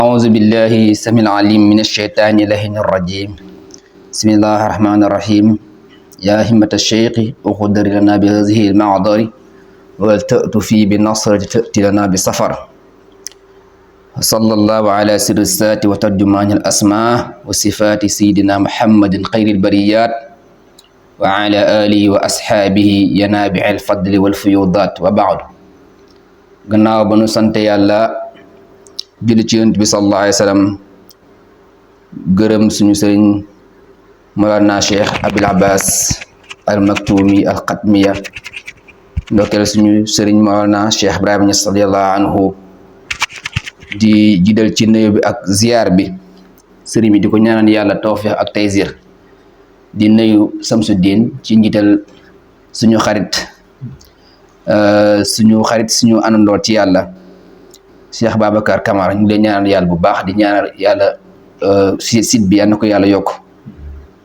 أعوذ بالله السميع العليم من الشيطان اللعين الرجيم. بسم الله الرحمن الرحيم. يا همة الشيخ اقدر لنا بهذه المعذر ولتأت في بنصرة تأتي لنا بسفر. صلى الله على سر السات وترجمان الأسماء وصفات سيدنا محمد خير البريات وعلى آله وأصحابه ينابع الفضل والفيوضات وبعد. gannaaw ba nu sant yàlla julli ci yonent bi sallallahu alayhi wa sallam gërëm suñu sëriñ Mawlana Cheikh Abil Abbas al Maktumi al Xatmiya ndokkeel suñu sëriñ Mawlana Cheikh Ibrahima Niass radiyallahu anhu di jidal ci nuyu bi ak ziyaar bi sëriñ bi di ko ñaanal yàlla tawfiq ak taysir di nuyu Samsuddin ci njiital suñu xarit suñu àndandoo ci yàlla Cheikh Babacar Camara ñu ngi leen ñaanal yàlla bu baax di ñaanal yàlla site bi yal na ko yàlla yokk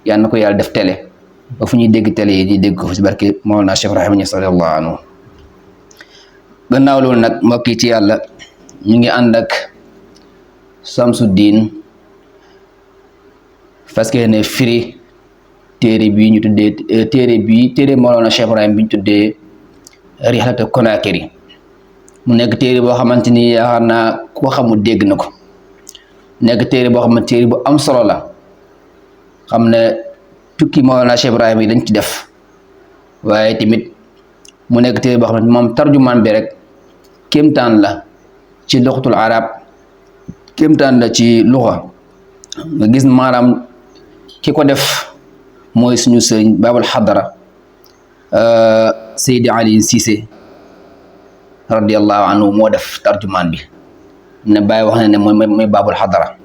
yal na ko yàlla def télé ba fu ñuy dégg télé yi di dégg ko ci barke Mawlana Cheikh Ibrahima Niass radiyallahu anhu. gannaaw loolu nag mbokk yi ci yàlla ñu ngi ànd ak Samsuddin parce que ne firi téere bii ñu tuddee téere Mawlana Cheikh Ibrahima bi ñu tuddee Rihlatu Konakri mu nekk téere boo xamante ni yaakaar naa ko xamul dégg na ko nekk téere boo xamante téere bu am solo la xam ne tukki Mawlana Cheikh Ibrahima yi dañ ci def waaye tamit mu nekk téere boo xamante moom tarjumaan bi rek kéemtaan la ci luxatul arab kéemtaan la ci luxa nga gis maanaam ki ko def mooy suñu sëriñ Babul Hadara Seydi Ali Cissé radiyallahu anhu moo def tarjumaan bi ne Baye wax na ne mooy Babul Hadara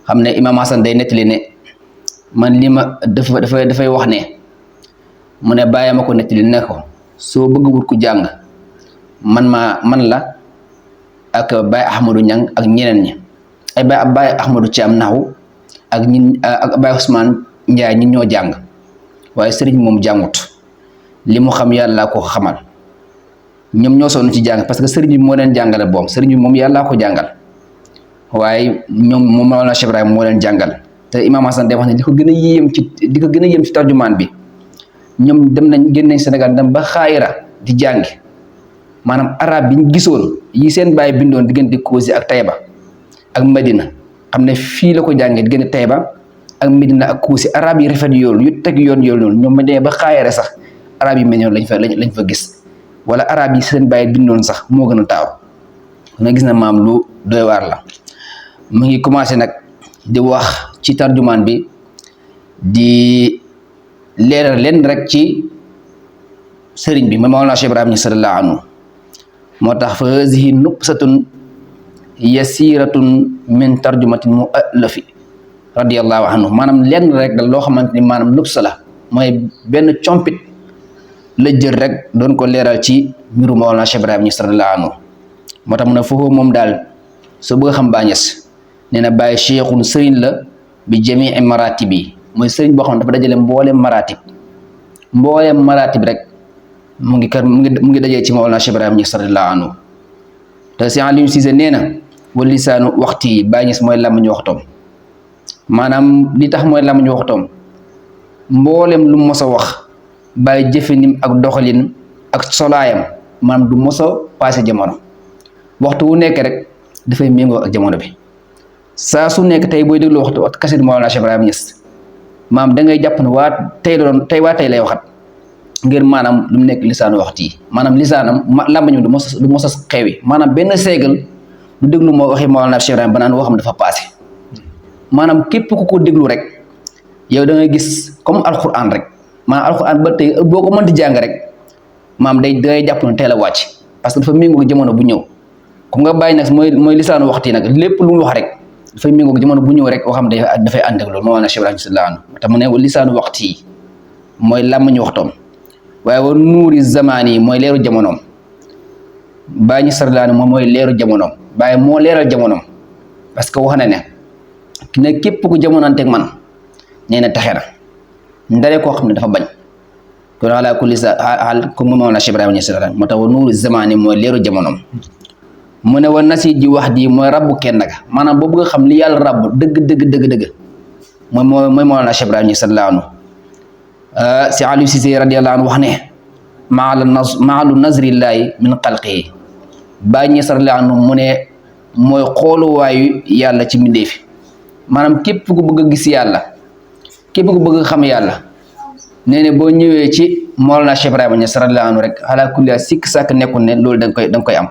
xam ne Imam Hassan day nettali ne man li ma dafay wax ne mu ne Baye ma ko nettali ne ko soo bëgg wut ku jàng man la ak Baye Ahmadou Niang ak ñeneen ñi ay Baye Ahmadou Thiam naxu ak Baye Ousmane Ndiaye ñi ñoo jàng waaye sëriñ moom jàngut li mu xam yàlla ko xamal ñoom ñoo sonn ci jàng parce que sëriñ bi moo leen jàngale boom sëriñ bi moom yàllaa ko jàngal waaye ñoom moom Mawlana Cheikh Ibrahima moo leen jàngal te Imam Hassan day wax ne li ko gën a yéem ci tarjumaan bi ñoom génn nañ Sénégal dem ba Xaayira di jàngi maanaam arab bi ñu gisoon yi seen baay bindoon diggante Kosi ak Tayba ak Medina xam ne fii la ko jàngee diggante Tayba ak Medina ak Kosi arab yi rafet yoolu yu teg yoon yoolu noonu ñoom ma demee ba Xaayira sax arab yi mel noonu lañ fa gis wala arab yi seen bàyyi bindoon sax moo gën a taaw nga gis na maam lu doy waar la mu ngi commencé nag di wax ci tarjumaan bi di leeral leen rek ci sëriñ bi ma Mawlana Cheikh Ibrahima Niass sallallahu anhu moo tax fa hazihi nubsatun yasiratun min tarjumatin muallafi radiyallahu anhu maanaam lenn rek loo xamante ni maanaam nubsa la mooy benn compit la jël rek doon ko leeral ci mbiru Mawlana Cheikh Ibrahima Niass radiyallahu anhu moo tax mu ne foofu moom daal soo bëgg a xam Baay Ñas nee na Baay cheikhun sëriñ la bi jamii maratib yi mooy sëriñ boo xam ne dafa dajale mbooleem maratib rek mu ngi dajee ci Mawlana Cheikh Ibrahima Niass radiyallahu anhu te si Aliou Cissé nee na wa lisaanu waxti yi Baay Ñas mooy làmmiñu waxtoom maanaam li tax mooy làmmiñu waxtoom mbooleem lu mos a wax bàyyi jëfinim ak doxalin ak solaayam maanaam du mos a passé jamono waxtu wu nekk rek dafay méngoo ak jamono bi saa su nekk tey booy déglu waxtu kaset Mawlana Cheikh Ibrahima Niass maam da ngay jàpp ne waa tey lay waxat ngir maanaam lu mu nekk lisaanu waxtu yi maanaam lisaanam làmbañu du mos a xewi maanaam benn seegal du déglu moo waxi Mawlana Cheikh Ibrahima ba naan waxam dafa passé maanaam képp ku ko déglu rek yow da ngay gis comme alquran rek maanaam alxuraan ba tey boo ko mënti jàng rek maam day jàpp ne teel a wàcc parce que dafa méngoo ak jamono bu ñëw comme nga bàyyi nag mooy lisaanu waxtu yi nag lépp lu mu wax rek dafay méngoo ak jamono bu ñëw rek waxam dafay ànd ak loolu Mawlana Cheikh Ibrahima sallallahu anhu te mu ne wa lisaanu waxtu yi mooy làmmiñu waxtoom waaye wa nuuri zamaan yi mooy leeru jamonoom Baay Ñas sallallahu anhu moom mooy leeru jamonoom Baay moo leeral jamonoom parce que wax na ne képp ku jamonoonteeg man nee na taxe na ndare koo xam ne dafa bañ kon ala kulli xaal comme Mawlana Cheikh Ibrahima Niass moo tax wa nuuru zamaani mooy leeru jamonoom mu ne wa nasi ji wax di mooy rabbu kenn ga maanaam boo bëgg a xam li yàlla rabb dëgg mooy Mawlana Cheikh Ibrahima Niass radiyallahu anhu si Aliou Cissé radiyallahu anhu wax ne maalu nazrillahi min xalqihi Baay Ñas radiyallahu anhu mu ne mooy xooluwaayu yàlla ci mbindeefi maanaam képp ku bëgg a gis yàlla képp ku bëgg a xam yàlla nee ne boo ñëwee ci Mawlana Cheikh Ibrahima Niass radiyallahu anhu rek ala kulli sikk sàkk nekkul ne loolu da nga koy am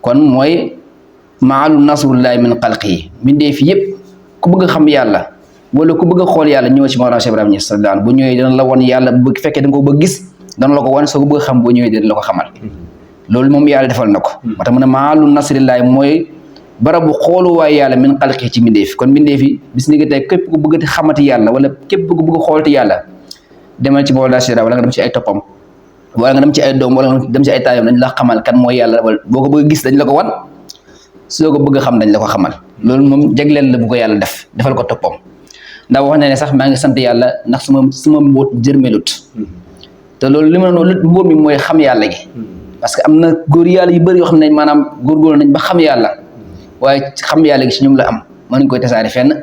kon mooy maalu nasrullahi min xalqihi mbindeefi yëpp ku bëgg a xam yàlla wala ku bëgg a xool yàlla ñëw ci Mawlana Cheikh Ibrahima Niass radiyallahu anhu bu ñëwee dina la won yàlla bu fekkee da nga ko bëgg gis dana la ko wan soo ko bëgg a xam boo ñëwee dina la ko xamal loolu moom yàlla defal na ko moo tax mu ne maalu nasrillahi mooy barabu xooluwaay yàlla min xalqi ci mbindeef kon mbindeef yi bis ni nga tey képp ku bëgg a xamati yàlla wala képp ku bëgg a xoolati yàlla demal ci Mawlana Cheikh wala nga dem ci ay toppam wala nga dem ci ay doom wala nga dem ci ay taayam dañ la xamal kan mooy yàlla wala boo ko bëgg a gis dañ la ko wan soo ko bëgg a xam dañ la ko xamal loolu moom jagleel la bu ko yàlla defal ko toppam ndax wax na ne sax maa ngi sant yàlla ndax suma mbóot jërmelut te loolu li ma noonu mbóot mi mooy xam yàlla gi parce que am na góor yàlla yu bëri yoo xam ne maanaam góorgóorlu nañ ba xam yàlla waaye xam yàlla gi ci ñoom la am mënuñ koy tasaare fenn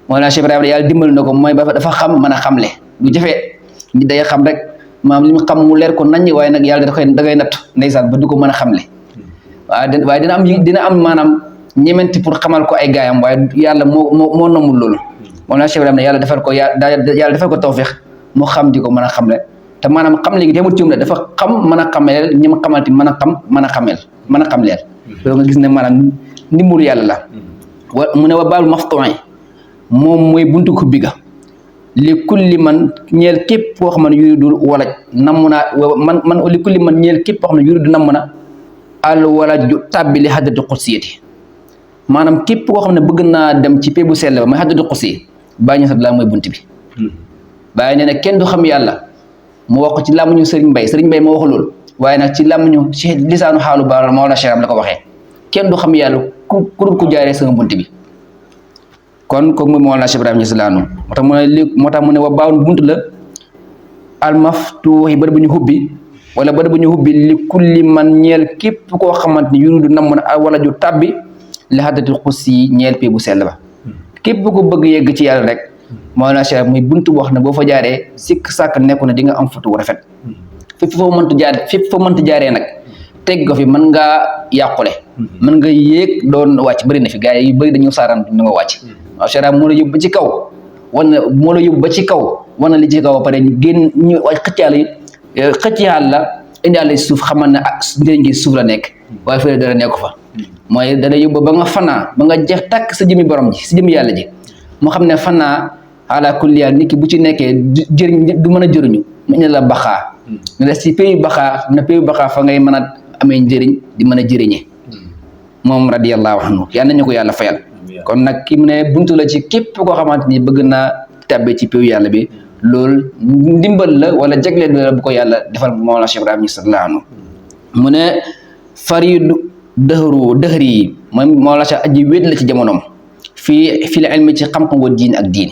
Mawlana Cheikh Ibrahima yàlla dimbali na ko mooy ba dafa xam mën a xamle lu jafe ñi day xam rek maanaam li mu xam mu leer ko naññ waaye nag yàlla da koy natt ndeysaan ba du ko mën a xamle waaye dina am maanaam ñementi pour xamal ko ay gaayam waaye yàlla moo nomul loolu Mawlana Cheikh Ibrahima yàlla defal ko tawfiq mu xam di ko mën a xamle te maanaam xam léegi demut ci moom dafa xam mën a xamleel ñi ma xamalti mën a xam mën a xamleel loolu nga gis ne maanaam ndimbalu yàlla la mu ne wa baalu maftuu'i moom mooy buntu ko biga li kulli man ñeel képp koo xam ne yuridu walaj namm na man li kulli man ñeel képp koo xam ne yuridu namm na al walaju tàbbi li hadratu qudsiyati maanaam képp koo xam ne bëgg naa dem ci pee bu sell ba mooy hadratu qudsi Baay Ñas la mooy bunt bi Baay nee na kenn du xam yàlla mu wax ko ci làmmiñu Serigne Mbaye moo wax loolu waaye nag ci làmmiñu ci lisaanu xaalu ba Mawlana Cheikh la ko waxee kenn du xam yàlla ku jaaree sama bunt bi kon kooku mooy Mawlana Cheikh Ibrahima Niass laanu moo tax mu ne wa baawun bunt la almaftuuhi bari bu ñu hubbi wala bari bu ñu hubbi li kulli man ñeel képp koo xamante ni yuridu namm na wala ju tàbbi li hadratil qudsi ñeel pee bu sell ba képp ko bëgg yegg ci yàlla rek Mawlana Cheikh muy buntu boo xam ne boo fa jaaree sikk sàkk nekku na di nga am futu rafet fépp foo mënta jaaree nag teg ko fi mën ngaa yàqule mën nga yéeg doon wàcc bëri na fi gars yi bëri dañu saaraan ñu nga wàcc waaw Cheikh moo la yóbbu ba ci kaw wana li ci kaw ba pare génn ñu xëcc yàlla indi yàlla suuf xamal ne njëriñ gi suuf la nekk waaye fële dara nekku fa mooy dana yóbbu ba nga fanaa ba nga jeex tàkk sa jëmi borom ji sa jëmi yàlla ji mu xam ne fanaa ala kulli yàlla nit ki bu ci nekkee jëriñ du mën a jëriñu mu indi la baxaa nga des ci pays baxaa fa ngay mën a amee njëriñ di mën a jëriñe moom radiyallahu anhu yàlla nañu ko yàlla fayal kon nag ki mu ne buntu la ci képp koo xamante ni bëgg naa tabbe ci pays yàlla bi loolu ndimbal la wala jagleel la bu ko yàlla defal Mawlana Cheikh Ibrahima Niass radiyallahu anhu mu ne faridu dëhri yi mooy Mawlana Cheikh aji wéet la ci jamonoom fii la ilmi ci xam-xam wa diin ak diin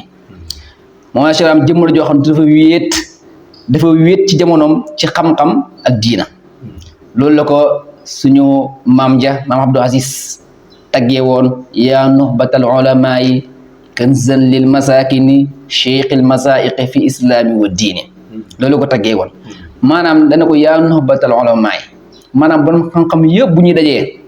Mawlana Cheikh Ibrahima jëmm la joo xam ne dafa wéet ci jamonoom ci xam-xam ak diina loolu la ko suñu maam Abdou Aziz taggee woon yaa nuhbatal ulama yi kanzan lil masakini cheikhil masaiqi fi islami wa diini loolu ko taggee woon maanaam dana ko yaa nuhbatal ulama yi maanaam borom xam-xam yëpp bu ñuy dajee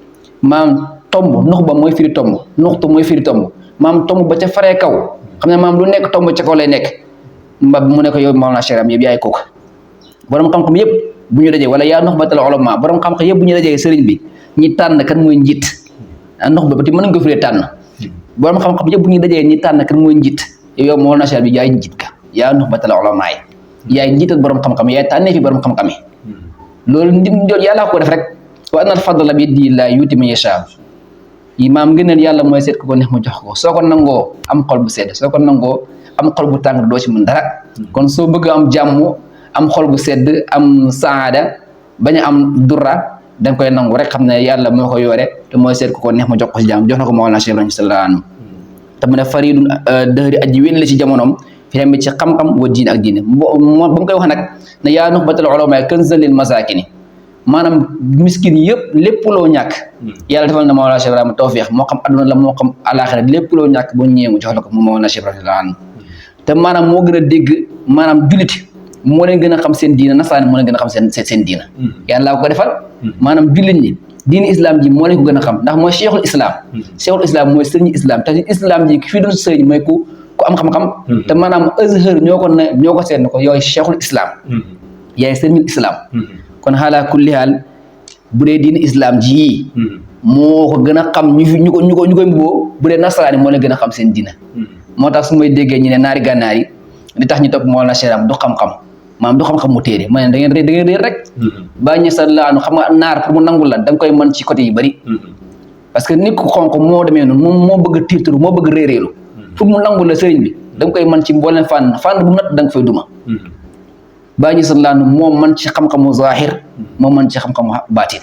maam tomb nuxba mooy firi tomb nuxtu mooy firi tomb maam tomb ba ca faree kaw xam ne maam lu nekk tomb ca kaw lay nekk mu ne ko yow Mawlana Cheikh yëpp yaay kooku borom xam-xam yëpp bu ñu dajee wala yaa nuxbatal ulama borom xam-xam yëpp bu ñu dajee sëriñ bi ñi tànn kan mooy njiit nuxba ba ti mën nañ ko firee tànn borom xam-xam yëpp bu ñu dajee ñi tànn kan mooy njiit yow Mawlana Cheikh bi yaay njiit ka yaa nuxbatal ulama yaay njiital borom xam-xam yaay tànnee fi borom xam-xam yi loolu yàlla ko def rek wa anal fadla bi yadillaahi yu'tiihi man yashaa yi maam ngëneel yàlla mooy seet ko neex mu jox ko soo ko nangoo am xol bu sedd soo ko nangoo am xol bu tàng doo ci mën dara kon soo bëgg am jàmm am xol bu sedd am saada bañ a am durra da nga koy nangu rek xam ne yàlla moo ko yore te mooy seet ko neex mu jox ko ci jàmm jox na ko Mawlana Cheikh Ibrahima sallallahu alayhi wa sallam te mu ne faridun dëhri aji wéen la ci jamonoom fi tamit ci xam-xam wa diin ak diine ba mu koy wax nag ne yaa nuxbatal ulama kanzan lil masakini maanaam miskin yëpp lépp loo ñàkk yàlla defal na Mawlana Cheikh Ibrahima tawfiix moo xam adduna la moo xam alaxira lépp loo ñàkk boo ñëwee mu jox la ko mu Mawlana Cheikh Ibrahima te maanaam moo gën a dégg maanaam jullit moo leen gën a xam seen diina nasaraan moo leen gën a xam seen diina yàlla ko defal maanaam jullit ñi diini islam ji moo leen ko gën a xam ndax mooy cheikhul islam mooy sëriñu islam te islam ji fii doon sëriñ mooy ku am xam-xam te maanaam Azhar ñoo ko seet ne ko yooyu cheikhul islam yaay sëriñu islam kon xaalaa kulli haal bu dee diini islam ji moo ko gën a xam ñu koy mboo bu dee nasaraan yi moo leen gën a xam seen diina moo tax su may déggee ñu ne naari gànnaar yi li tax ñu topp Mawlana Cheikh du xam-xam maanaam du xam-xam mu téere ma ne da ngeen réer rek bàyyi ñu sa laanu xam nga naar pour mu nangul la da nga koy mën ci côté yu bëri parce que nit ku xonq moo demee noonu moom moo bëgg a tiituru moo bëgg réeréelu pour mu nangul la sëriñ bi da nga koy mën ci mbooleen fànn bu nat da nga fay duma bàyyi ñu sa laanu moo mën ci xam-xamu zahir moo mën ci xam-xamu baatin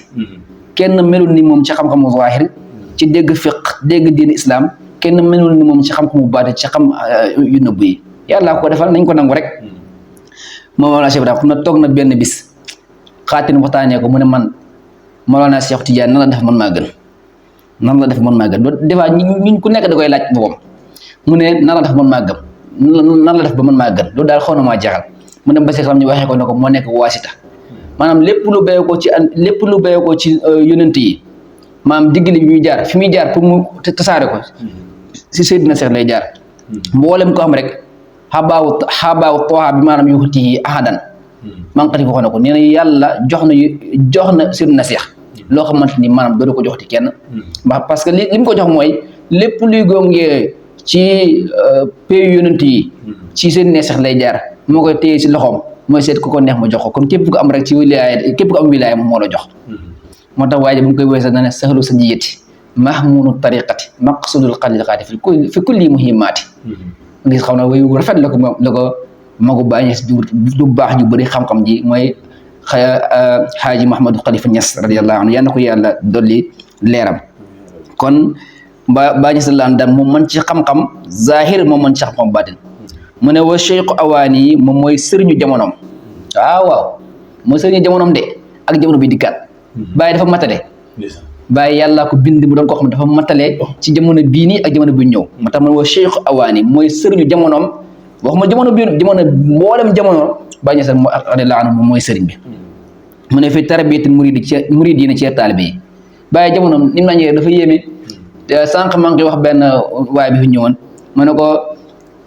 kenn melul ni moom ci xam-xamu zahir ci dégg fiq dégg diin islam kenn melul ni moom ci xam-xamu baatin ci xam yu nëbb yi yàlla ko defal nañ ko nangu rek Mawlana Cheikh Ibrahima xam na toog na benn bis xaatin waxtaanee ko mu ne man Mawlana Cheikh Tidiane nan la def man maa gën loolu des fois ñun ku nekk da koy laaj boppam mu ne nan la def man maa gëm nan la def ba man maa gën loolu daal xaw na maa jaxal mu ne ba si xam ñu waxee ko ne ko moo nekk waasita maanaam lépp lu béyee ko ci yonent yi maanaam diggali bi muy jaar fi muy jaar pour mu tasaare ko si Seydina Cheikh lay jaar mboolem ko am rek xabaawu tooxa bi maanaam yuxti ahadan man xati waxoon na ko nee na yàlla jox na Seydina Cheikh loo xamante ni maanaam dootu ko joxti kenn parce que li mu ko jox mooy lépp luy gongee ci pays yonent yi ci Seydina Cheikh lay jaar moo koy téye si loxoom mooy seet ku ko neex ma jox ko kon képp ko am rek ci wilaaya képp ko am wilaaya moom moo la jox moo tax waaye bu ñu koy weesoo na ne sahlu sa jiyati mahmunu tariqati maqsudul xaliqaati fi kulli muhimmaati gis xam na wayu rafet la ko magu bàyyi ñes du baax ju bëri xam-xam ji mooy xaaji Mahamadou Khalifa Niass radiyallahu anhu yal na ko yàlla dolli leeram kon bàyyi ñes la daan moom mën ci xam-xam zahir moom mën ci xam-xam baatin mu ne wa cheikh awaani yi moom mooy sëriñu jamonoom waaw mooy sëriñu jamonoom de ak jamono bi dikkaat bàyyi dafa matale bàyyi yàlla ko bind mu doon koo xam ne dafa matale ci jamono bii nii ak jamono bi ñëw moo tax man wa cheikh awaani mooy sëriñu jamonoom waxuma jamono mboolem jamono bàyyi ñes radiyallahu anhu moom mooy sëriñ bi mu ne fi tarbiyatul murid yi ci taalibe yi bàyyi jamonoom ni mu la ñëwee dafa yéeme sànq maa ngi wax benn waay bi fi ñëwoon ma ne ko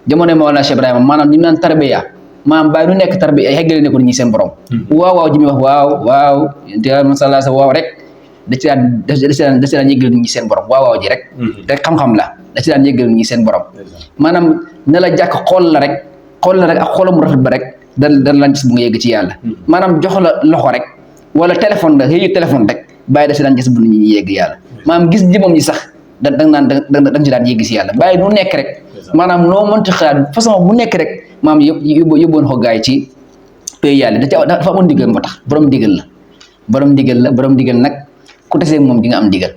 jamono Mawlana Cheikh Ibrahima maanaam ni mu naan tarbiya maanaam bàyyi nu nekk tarbiya xeggale ne ko nit ñi seen borom waaw ji muy wax waaw te masala sa waaw rek da ci daan yëggal nit ñi seen borom waaw ji rek xam-xam la da ci daan yëggal nit ñi seen borom maanaam ne la jàkk xool la rek ak xoolam mu rafet ba rek da lan gis bu nga yegg ci yàlla maanaam jox la loxo rek wala téléphone la xëyu téléphone rek bàyyi da ci daan gis bu nit ñi yegg yàlla maanaam gis jëmam ñi sax da nga ci daan yegg si yàlla bàyyi nu nekk rek maanaam noo mënti xalaat façon bu nekk rek maam yóbboon ko gaay ci pay yàlla dafa amoon ndigal moo tax borom ndigal nag ku teseeg moom di nga am ndigal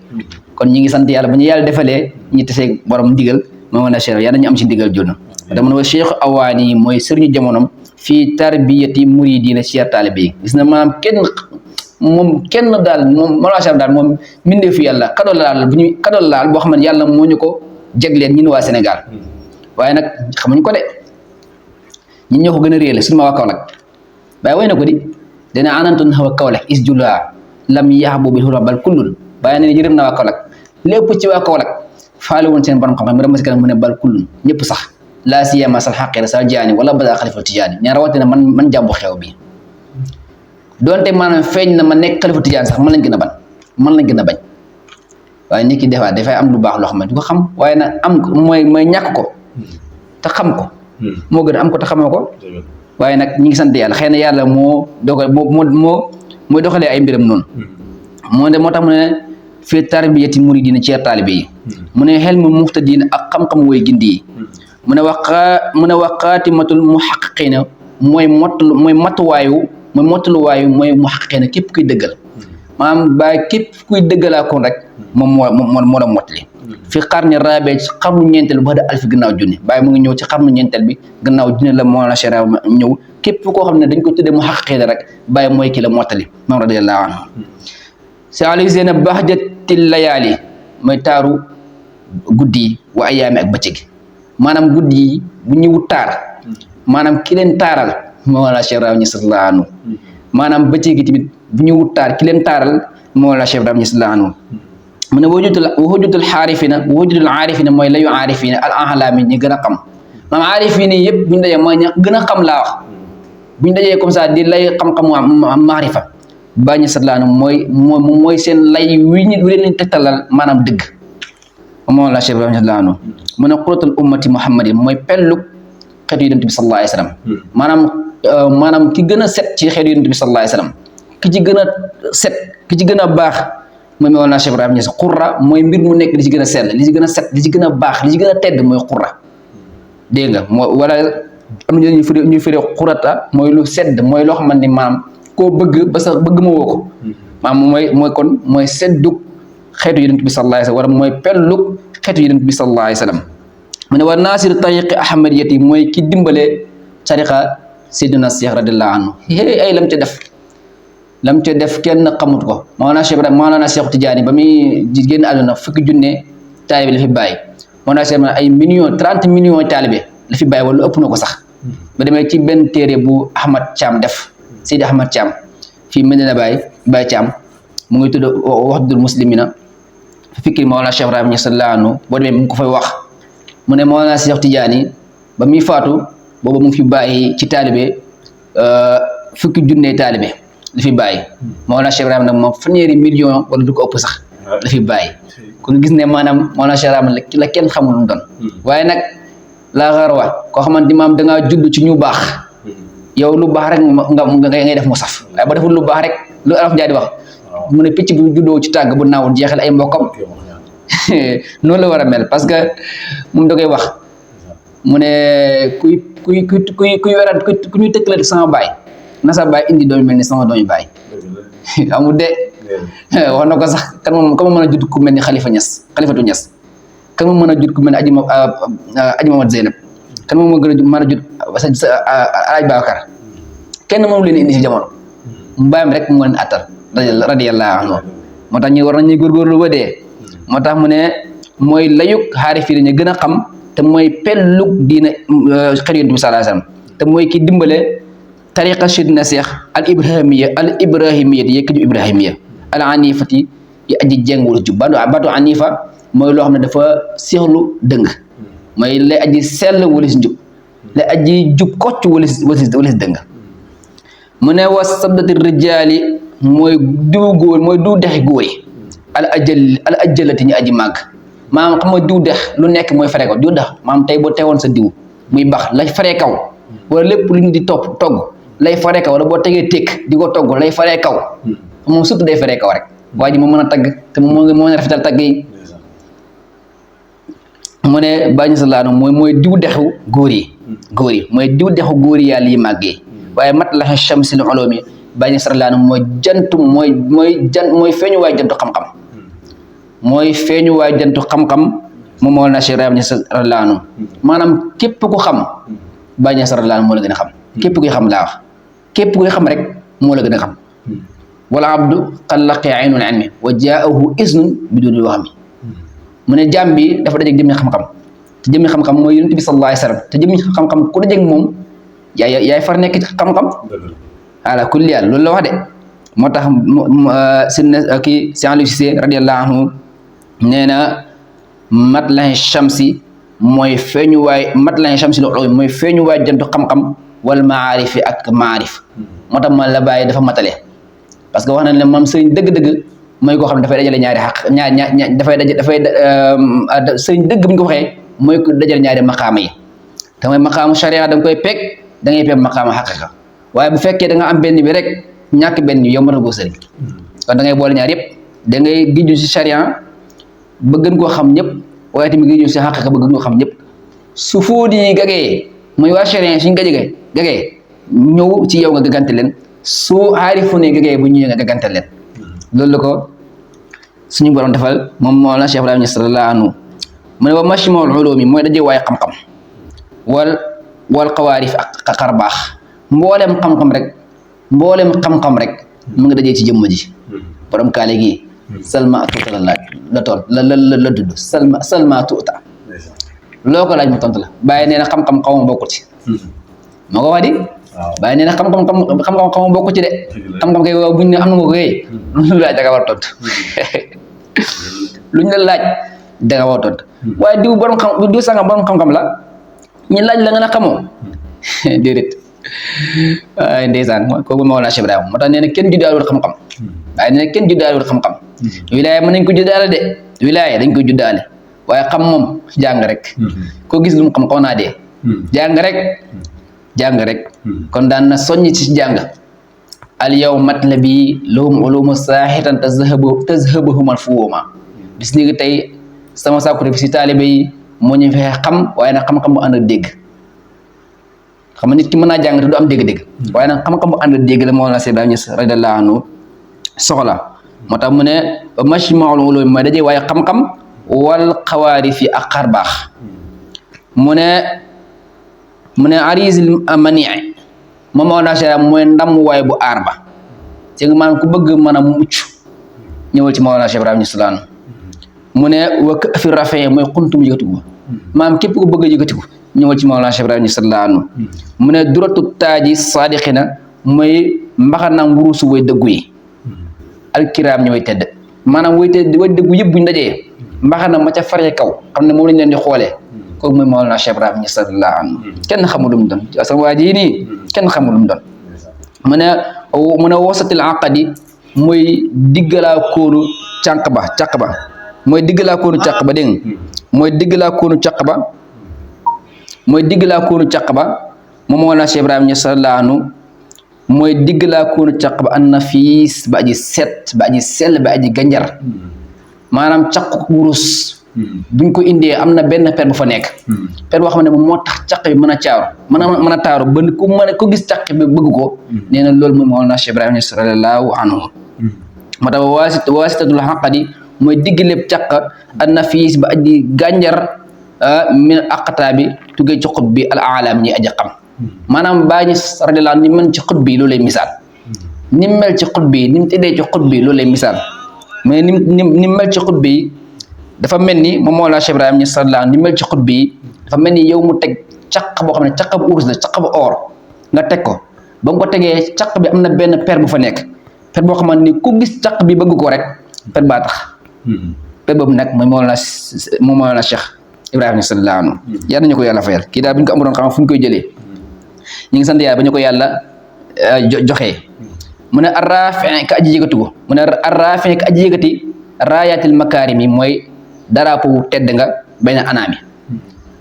kon ñi ngi sant yàlla ba ñu yàlla defalee ñi teseeg borom ndigal Mawlana Cheikh yàlla ñu am ci ndigal jona dama ne wa cheikh awaani yi mooy sëriñu jamonom fii tarbiyati muridina ci taalibe yi gis na maanaam kenn daal moom Mawlana Cheikh daal moom mbindee fi yàlla kadoo la daal boo xam ne yàlla moo ñu ko jegleen ñun waa Sénégal waaye nag xamuñ ko de ñun ñoo ko gën a réele suñu ma waa Kaolack bàyyi way na ko di dana anantun xaw a Kaolack is jula lam yaxbu bil hura bal kullun bàyyi na ne jërëm na waa Kaolack lépp ci waa Kaolack faale woon seen borom xam-xam mu si kanam mu ne bal kullun ñëpp sax laa siyama sal xaqira sal jaani wala bada xalifa tijaani ñaar rawatina man jàmbu xew bi doonte maanaam feeñ na ma nekk xalifa tijaani sax man lañ gën a bañ waaye nit ki des fois dafay am lu baax loo xam ne du ko xam waaye nag am ko mooy ñàkk ko te xam ko moo gën a am ko te xamoo ko waaye nag ñi ngi sant yàlla xëy na yàlla moo doxalee ay mbiram noonu moo tax mu ne fii tarbiyati muridina ci taalibe yi mu ne xel mu muxtadina ak xam-xam woy gindi yi mu ne waqaatimatul muhaqiqina mooy matuwaayu mooy muhaqiqina képp kuy dëggal maanaam ba képp kuy dëggalaa kon rek moom moo la mottali fi qarni rabi ci xarnu ñeenteel ba da alfi gannaaw junni bàyyi mu ngi ñëw ci xarnu ñeenteel bi gannaaw junni la Mawlana Cheikh Ibrahima ñëw képp koo xam ne dañ ko tuddee mu xaqiqi rek bàyyi mooy ki la mottali moom radiyallahu anhu si ali zeyna bahjatil layaali mooy taaru guddi yi wa ayaami ak bëccëg maanaam guddi yi bu ñu wut taar maanaam ki leen taaral Mawlana Cheikh Ibrahima sallallahu anhu maanaam bëccëg gi tamit bu ñu wut taar ki leen taaral Mawlana Cheikh Ibrahima sallallahu anhu mu ne wujutul xaarifina wujutul aarifina mooy layu aarifina al ahlaami ñi gën a xam maanaam aarifina yëpp bu ñu dajee mooy ña gën a xam laa wax bu ñu dajee comme ça di lay xam-xamu maarifa bàññi sallallahu anhu mooy seen lay wi leen tegtalal maanaam dëgg Mawlana Cheikh Ibrahima sallallahu anhu mu ne quratul ummati muhammadin mooy pellu xeetu yonent bi sallallahu alayhi wasallam maanaam ki gën a set ci xeetu yonent bi sallallahu alayhi wasallam ki ci gën a set ki ci gën a baax mooy Mawlana Cheikh Ibrahima Niass xurra mooy mbir mu nekk li ci gën a sell li ci gën a set li ci gën a baax li ci gën a tedd mooy xurra dégg nga moo wala am na ñu firi xurata mooy lu sedd mooy loo xamante ni maanaam koo bëgg ba sax bëgg ma woo ko maanaam mooy kon mooy seddug xeetu yonent bi sallallahu alayhi wasallam wala mooy pellug xeetu yonent bi sallallahu alayhi wasallam mu ne wa naasir tariqi ahmadiyati mooy ki dimbale tariqa Seydina Cheikh radiyallahu anhu ay lam ca def kenn xamut ko Mawlana Cheikh Tidiane ba muy génn àdduna fukki junne taalibe la fi bàyyi Mawlana Cheikh ay millions 30 millions taalibe la fi bàyyi wala ëpp na ko sax ba demee ci benn téere bu Ahmad Thiam def Seydi Ahmad Thiam fii Medina Baye Thiam mu ngi tudd Wahdul Muslimina fikri Mawlana Cheikh Ibrahima sallallahu anhu boo demee mu ngi ko fay wax mu ne Mawlana Cheikh Tidiane ba muy faatu booba mu ngi fi bàyyi ci taalibe fukki junne taalibe la fi bàyyi Mawlana Cheikh Ibrahima nag moom fanweeri million wala du ko ëpp sax la fi bàyyi kon gis ne maanaam Mawlana Cheikh Ibrahima la kenn xamul lu mu doon waaye nag laa xarwa koo xamante maam dangaa judd ci ñu baax yow lu baax rek ngay def mu saf waaye ba deful lu baax rek lu Alaf Njaay di wax mu ne picc bu juddoo ci tàgg bu naawul jeexal ay mbokkam noonu la war a mel parce que moom da koy wax mu ne kuy werat ku ñuy tëkkale sama baay na sa baay indi doomi mel ni sama doomi baay amul de wax na ko sax kan ma mën a judd ku mel ni Xalifatu Ñas kan ma mën a judd ku mel ni Aji Mamad Zeynab kan ma mën a judd Alaaj Babacar kenn mënu leen indi ci jamono mbaayam rek moo leen attal radiyallahu anhu moo tax ñu war nañuy góorgóorlu ba dee moo tax mu ne mooy layuk xaarifiin ñu gën a xam te mooy pellug diina xeetu Yonent bi sallallahu alayhi wasallam te mooy ki dimbale tariqa Seydina Cheikh al ibrahimiya yëkk ju ibrahimiya al anifati yi aji jengwul jub batu anifa mooy loo xam ne dafa seexlu dëng mooy lay aji sell walis njub lay aji jub kocc walis dëng mu ne wa sabdati rijaali mooy diw góor mooy diw dexi góor yi al ajalati ñu aji màgg maanaam xam nga diw dex lu nekk mooy fare kaw diw dex maanaam tey boo teewoon sa diw muy bax lay fare kaw wala lépp lu ñu di togg lay fare kaw wala boo tegee tékk di ko togg lay fare kaw moom surtout day fare kaw rek waa ji moo mën a tagg te moo mën a rafetal tagg yi mu ne bàññi sa laanu mooy diw dexu góor yi mooy diw dexu góor yi yàlla yi màggee waaye mat la shamsil ulumi bàññi sa laanu mooy jantu mooy feeñu waay jantu xam-xam mooy feeñu waay jantu xam-xam moom moo na Cheikh Ibrahima sa laanu maanaam képp ku xam bàññi sa laanu moo la gën a xam képp kuy xam laa wax képp kuy xam rek moo la gën a xam wala abdu xallaqi aynul ilmi wa jaahu isnun biduni wahmi mu ne jaam bi dafa dajeeg jëmmi xam-xam te jëmmi xam-xam mooy Yonent bi sallallahu alayhi wasallam te jëmmi xam-xam ku dajeeg moom yaay far nekk xam-xam ala kulli yàlla loolu la wax de moo tax kii Cheikh Aliou Cissé radiyallahu anhu nee na matlahi shamsi mooy feeñuwaay matlahi shamsi lu mooy feeñuwaay jantu xam-xam wal maarifi ak maarif moo tax man la bàyyi dafa matale parce que wax na ne moom sëriñ dëgg-dëgg mooy koo xam ne dafay dajale ñaari xaq sëriñ dëgg bu ñu ko waxee mooy ko dajale ñaari maqaama yi te mooy maqaamu sharia da nga koy peeg da ngay peeg maqaama xaqiqa waaye bu fekkee da nga am benn bi rek ñàkk benn bi yow mën a goo sëriñ kon da ngay boole ñaar yëpp da ngay giju si sharia ba gën koo xam ñëpp waaye tamit giju si xaqiqa ba gën koo xam ñëpp su fóodi yi gagee mooy waa sharia suñ gagee ñëw ci yow nga gagante leen su aarifu ne gagee bu ñëwee nga gagante leen loolu la ko suñu borom defal moom moo la Cheikh Ibrahima Niass radiyallahu anhu mu ne wa majmaul ulumi mooy daje waaye xam-xam wal qawaarif ak xar baax mboolem xam-xam rek mu ngi dajee ci jëmm ji borom kaale gi salma tuuta la laaj la tudd salma tuuta loo ko laaj mu tontu la bàyyi nee na xam-xam xaw ma bokku ci moo ko wax di bàyyi nee na xam-xam xaw ma bokku ci de xam-xam kay buñ ne am na nga ko kay luñ la laaj da nga war a tontu luñ la laaj da nga war a tontu waaye diw sanga borom xam-xam la ñu laaj la nga na xamoo déedéet waaye ndeysaan kooku Mawlana Cheikh Ibrahima moo tax nee na kenn juddaalul xam-xam waaye nee na kenn juddaalul xam-xam wilaaya mën nañ ko juddaale de wilaaya dañ koy juddaale waaye xam moom jàng rek ko gis lu mu xam xaw naa dee jàng rek kon daan na soññ ci jàng al yow matlabi lahum ulumu saaxitan tazhabuhum al fuwuma bis ni tey sama sàkkute fi si taalibe yi moo ñu fexe xam waaye nag xam-xam bu ànd ak dégg xam nga nit ki mën naa jàng te du am dégg-dégg waaye nag xam-xam bu ànd ak dégg la Mawlana Cheikh Ibrahima Niass radiyallahu anhu soxla moo tax mu ne majmaul ulum mooy daje waaye xam-xam wal xawaarif yi ak xar baax mu ne arisil mani moom Mawlana Cheikh mooy ndam waay bu aar ba ci nga maanaam ku bëgg mën a mucc ñëwal ci Mawlana Cheikh Ibrahima Niass mu ne wa fi rafet mooy xuntum yëkkatiku maanaam képp ku bëgg a yëkkatiku ñëwal ci Mawlana Cheikh Ibrahima Niass mu ne duratu taaji saadiqina mooy mbaxana ngurusu way dëggu yi alkiraam ñooy tedd maanaam way dëggu yëpp buñ dajee mbaxana ma ca faree kaw xam ne moom lañ leen di xoolee kooku mooy Mawlana Cheikh Ibrahima Niass kenn xamul lu mu doon sa waa ji nii kenn xamul lu mu doon mu ne wasatil aqadi mooy diggalaa kóonu càq ba mooy diggalaa kóonu càq ba dégg nga mooy diggalaa kóonu càq ba moom Mawlana Cheikh Ibrahima Niass mooy diggalaa kóonu càq ba an nafiis ba aji set ba aji sell ba aji ganjar maanaam càq wurus buñ ko indee am na benn per bu fa nekk per boo xam ne moom moo tax càq bi mën a caaru mën a taaru ba ku gis càq bi bëgg ko nee na loolu moom Mawlana Cheikh Ibrahima Niass radiyallahu anhu moo tax waasitatul xaqadi mooy digg lépp càq an nafiis ba aji ganjar min aqtaa bi tuggee ci xut bi al alam ñi aji xam maanaam bàyyi radiyallahu anhu ni mën ci xut bi loolu lay misaal ni mel ci xut bi ni mu tëddee ci xut bi loolu lay misaal mais ni mel ci xut bi dafa mel ni moom Mawlana Cheikh Ibrahima Niass ni mel ci xut bi dafa mel ni yow mu teg caq boo xam ne caq bu urus la caq bu or nga teg ko ba nga ko tegee caq bi am na benn per bu fa nekk per boo xamante ni ku gis caq bi bëgg ko rek per baa tax per boobu nag mooy Mawlana Cheikh Ibrahima Niass yal nañu ko yàlla fayal kii daal bu ñu ko amuloon xam fu ñu koy jëlee ñu ngi sant yàlla ba ñu ko yàlla joxee mu ne arrafin ka aji yëgati ko mu ne arrafin ka aji yëgati raayatil makaarimi mooy daraapo tedd nga bay na anaami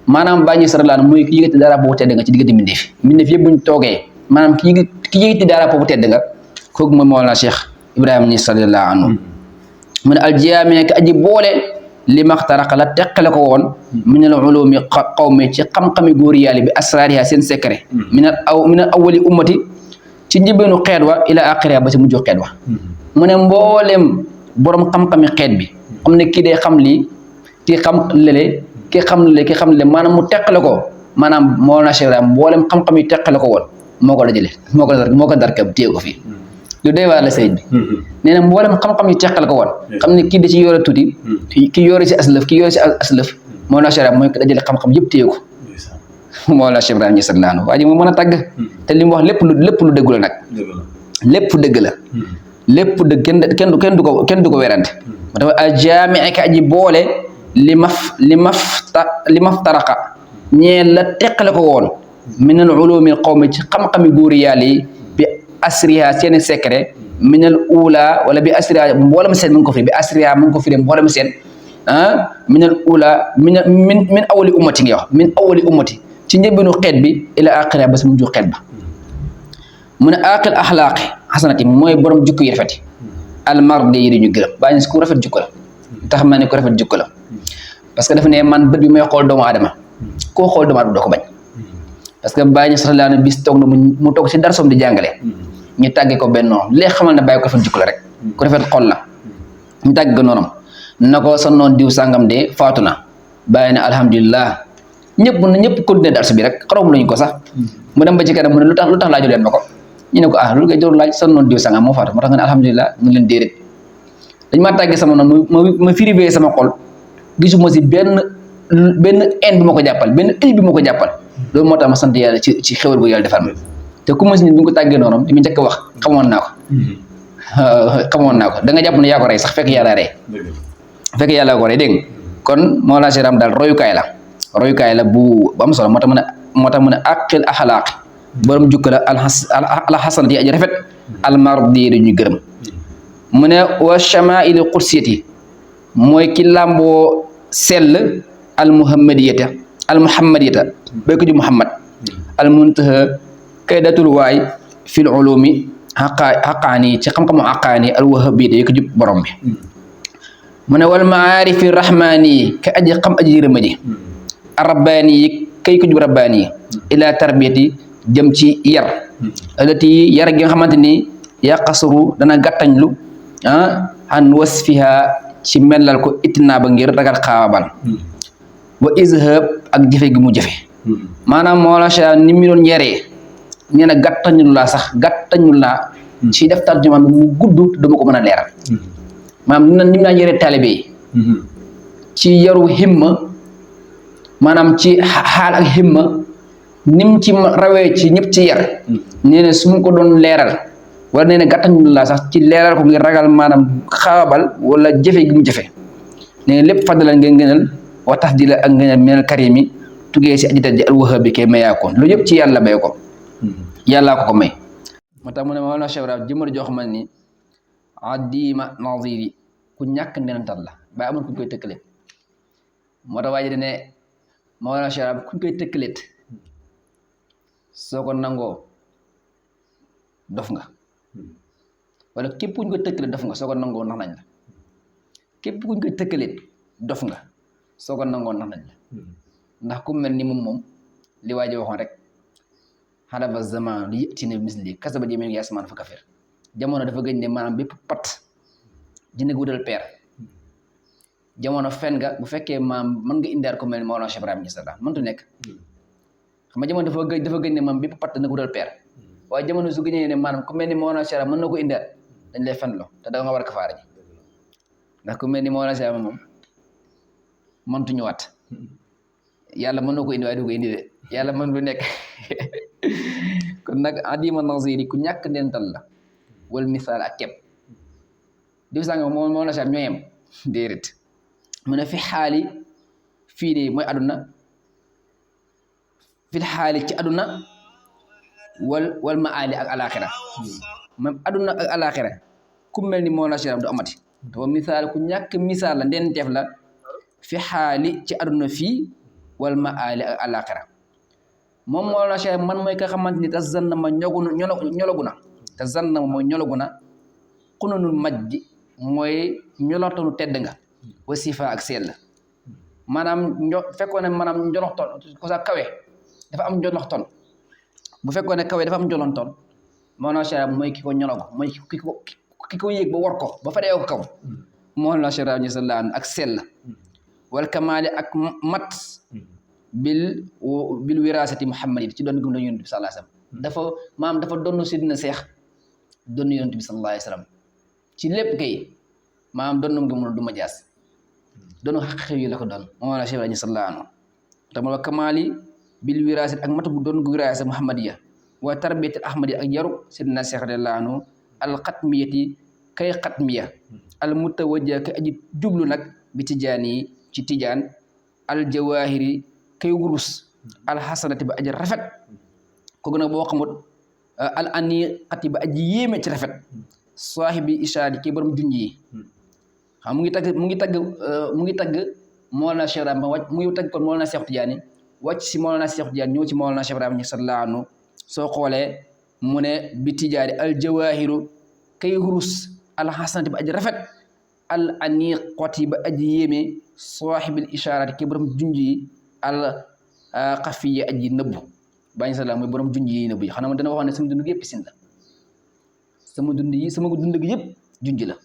maanaam bàyyi sarlaan mooy ki yëgati daraapo tedd nga ci diggante mbindeef yëpp buñ toogee maanaam ki yëgati daraapo tedd nga kooku mooy Mawlana Cheikh Ibrahima Niass radiyallahu anhu mu ne aljaami ka aji boole li maxtaraqa la teqale ko woon min al ulumi qawmi ci xam-xami góor yàlla bi asrariha seen secret min al awwali ummati ci njëbeenu xeet wa ila axiriha ba ci mujj xeet wa mu ne mboolem borom xam-xami xeet bi xam ne kii day xam lii kii xam lele kii xam lele kii xam lele maanaam mu teqale ko maanaam Mawlana Cheikh Ibrahima mboolem xam-xam yi teqale ko woon moo ko dajale moo ko darkab téye ko fii lu doy waar la sëñ bi nee na mboolem xam-xam yi teqale ko woon xam ne kii da ci yore tuuti kii yore si aslëf kii yore si aslëf Mawlana Cheikh Ibrahima mooy ko dajale xam-xam yëpp téye ko Mawlana Cheikh Ibrahima Niass waa ji mu mën a tàgg te li mu wax lépp lu dëgg la nag lépp dëgg la lépp dëgg kenn du ko werante ma dafa aljaami ka aji boole li maf taraqa ñee la teqale ko woon min al ulumi qawmi ci xam-xami góor yàlla yi bi asriha seeni secret min al ula wala bi asriha mboolem seen mu ngi ko fi bi asriha mu ngi ko fi dem mboolem seen min al ula min awali ummati nga wax min awali ummati ci njëlbeenu xeet bi ila axira ba si mujj xeet ba mu ne aqil axlaaqi xasanati mooy borom jukko yi rafet almardi yi ñu gërëm bàyyi ne ku rafet jukko la tax ma ne ku rafet jukko la parce que dafa ne man bët bi may xool doomu aadama koo xool doomu aadama doo ko bañ parce que bàyyi ne sallallahu alayhi bis toog na mu toog si darsoom di jàngale ñu tàggee ko benn noonu léegi xamal ne bàyyi ko rafet jukko la rek ku rafet xol la ñu tàggee ko noonam na ko sa noon diw sàngam de faatu na bàyyi ne alhamdulilah ñëpp continuer dars bi rek xarom lañu ko sax mu dem ba ci kanam mu ne lu tax laaju leen ma ko ñu ne ko lu ngay door laaj sa noon diw sàngam moo faatu moo tax nga ne alhamdulilah mu leen déedéet dañ maa tàggee sama noonu ma firibee sama xol gisuma si benn en bi ma ko jàppal benn ëy bi ma ko jàppal loolu moo tax ma sant yàlla ci xewal bu yàlla defal ma te ku ma si nit bi nga ko tàggee noonu li mu njëkk wax xamoon naa ko da nga jàpp ne yaa ko rey sax fekk yàlla rey fekk yàlla ko rey dégg nga kon Mawlana Cheikh Ibrahim daal royukaay la bu am solo moo tax mu ne aqil axlaaq borom jukka la alxasanati aji rafet almardi dañuy gërëm mu ne wa chamaili qudsiyati mooy ki làmboo sell almuhammadiyata béy ko ju muhammad almuntaha kay datul waay fil ulumi xaqaani ci xam-xamu xaqaani alwahabiyata yi ko jub borom bi mu ne wal maarifi rahmaani kay aji xam aji yërëma ji arabbaani yi kay ko jub rabbaani yi ila tarbiyati jëm ci yar alati yar gi nga xamante ni yaqasuru dana gàttañlu an wasfiha ci melal ko itinaaba ngir ragal xaabal wa izhab ak jëfe gi mu jëfe maanaam Mawlana Cheikh ni mu doon yaree nee na gàttañul laa ci def tarjuma bi mu gudd dama ko mën a leeral maanaam ni mu daan yaree taalibe yi ci yaru himma maanaam ci xaal ak himma nim ci rawee ci ñëpp ci yar nee na su ma ko doon leeral wala nee na gàttañul laa sax ci leeral ko ngir ragal maanaam xaabal wala jëfe gi mu jëfe nee na lépp faddalan nga ngënal wa tax di la ak ngënal minal karimi tuggee si aji tedd al wahabi kay mayaakoon loolu yëpp ci yàlla bay ko yàllaa ko may moo tax mu ne Mawlana Cheikh Ibrahim jëmar joo xamante ni addima naziri ku ñàkk nenantal la ba amul kuñ koy tëkkaleet moo tax waa ji ne Mawlana Cheikh Ibrahim kuñ koy tëkkaleet soo ko nangoo dof nga wala képp kuñ koy tëkkaleet dof nga soo ko nangoo nax nañ la képp kuñ koy tëkkaleet dof nga soo ko nangoo nax nañ la ndax ku mel ni moom li waa ji waxoon rek xadaba zaman li yëti ne misli kasaba jëmee yaa asmaan fa kafir jamono dafa gëj ne maanaam bépp pat dina wutal peer jamono fen nga bu fekkee maam mën nga indaar ko mel ni Mawlana Cheikh Ibrahim Niass mëntu nekk xam nga jamono dafa gëj ne maam bépp pat dina wutal peer waaye jamono su gëñee ne maanaam ku mel ni Mawlana Cheikh mën na ko indaar dañ lay fen lo te da nga war a kafaara ji ndax ku mel ni Mawlana Cheikh moom mëntu ñëwaat yàlla mën na ko indi waaye du ko indi de yàlla mën lu nekk kon nag adima naziri ku ñàkk ndental la wal misaal ak képp diw sànga moo la ñoo yem déedéet mu ne fi xaali fii de mooy aduna fi xaali ci aduna wal maali ak alaxira même aduna ak alaxira ku mel ni moo la du amati dafa misaal ku ñàkk misaal la ndenteef la fi xaali ci aduna fii wal maali ak alaxira moom Mawlana Cheikh man mooy ka xamante ni te zanna ma ñologu na te zanna ma mooy ñologu na xunanul majji mooy ñolotonu tedd nga wa sifa ak sell maanaam fekkoon ne maanaam njoloxton ko sa kawe dafa am njoloxton bu fekkoon ne kawe dafa am njolonton Mawlana Cheikh mooy ki ko ñologu mooy ki ko yéeg ba war ko ba fa dee ko kaw Mawlana Cheikh ñu sa laan ak sell wal kamaali ak mat bil wirasati muhammad yi ci doon gëm na yonent bi sallallahu alayhi wasallam dafa maam dafa doon sidina seex doon yonent bi sallallahu alayhi wasallam ci lépp kay maam doon gëm du ma jaas doon xew yi la ko doon moom la Cheikh sallallahu alayhi wasallam tamal wa kamali bil wirasati ak matu doon gu wirasa muhammadiya wa tarbiyati ahmadi ak yaru sidina seex radiyallahu anhu al xatmiyati kay xatmiya al mutawajja kay aji jublu nag bi tijaani ci tijaan al jawahiri kay wurus alxasanati ba aji rafet kooku nag boo xamut al aniqati ba aji yéeme ci rafet saahibi ishaadi kay borom junj yi xam mu ngi tagg Mawlana Cheikh Ibrahim wàcc mu ngi tagg kon Mawlana Cheikh Tidiane wàcc si Mawlana Cheikh Tidiane ñëw ci Mawlana Cheikh Ibrahim sallallahu anhu soo xoolee mu ne bi tijaani al jawahiru kay wurus alxasanati ba aji rafet al aniqati ba aji yéeme saahibil ishaarati kay borom junj yi al xafiya aji nëbbu bàyyi sa la mooy borom junj yi nëbbu yi xanaa ma dana waxoon ne sama dund gi yëpp pisin la sama dund gi yëpp junj la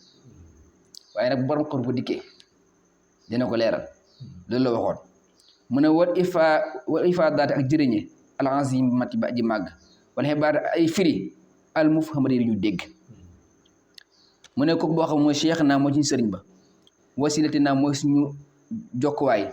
waaye nag borom xor bu dikkee dina ko leeral loolu la waxoon mu ne wal ifaadaati ak jëriñe al azimati ba aji màgg wala xibaar ay firi al mufhamati yu ñu dégg mu ne kooku boo xam mooy cheikh naa moo ci sëriñ ba wasilati naa mooy suñu jokkuwaay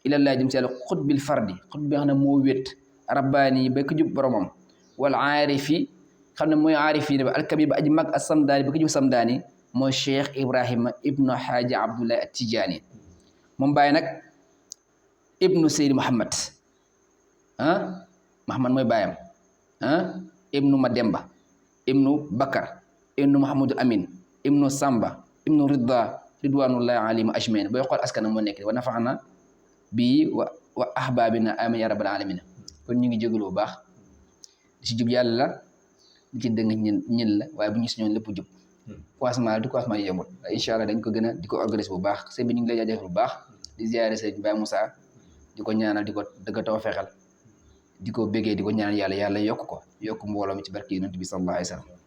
ilallah jëm si yàlla xutbil fardi xut bi nga xam ne moo wét rabbaani ba ko jub boromam wal aarifi xam ne mooy aarif yi ne ba alkabi ba aji mag as-samdaani ba ko jub samdaani mooy cheikh ibrahima ibnu xaaji abdullahi at-tijaani moom bàyyi nag ibnu seydi muhammad muhammad mooy bàyyam ibnu mademba ibnu bakar ibnu muhammadul amin ibnu samba ibnu ridwanullahi alayhim ajmain booy xool askan moo nekk wa nafaana bii wa ahbabina amin ya rabbal alamin kon ñu ngi jégalu bu baax di ci jub yàlla la di ci dëng ñin la waaye bu ñu si ñoon lépp jub commencement la di commencement yemul incha allah dañ ko gën a di ko organiser bu baax sëñ bi ñu ngi lay jaajëfal bu baax di ziare sëñ Baye Moussa di ko ñaanal di ko dëgg taw fexel di ko béggee di ko ñaanal yàlla yokk ko yokk mbooloo mi ci barke yonent bi sallallahu alayhi wa sallam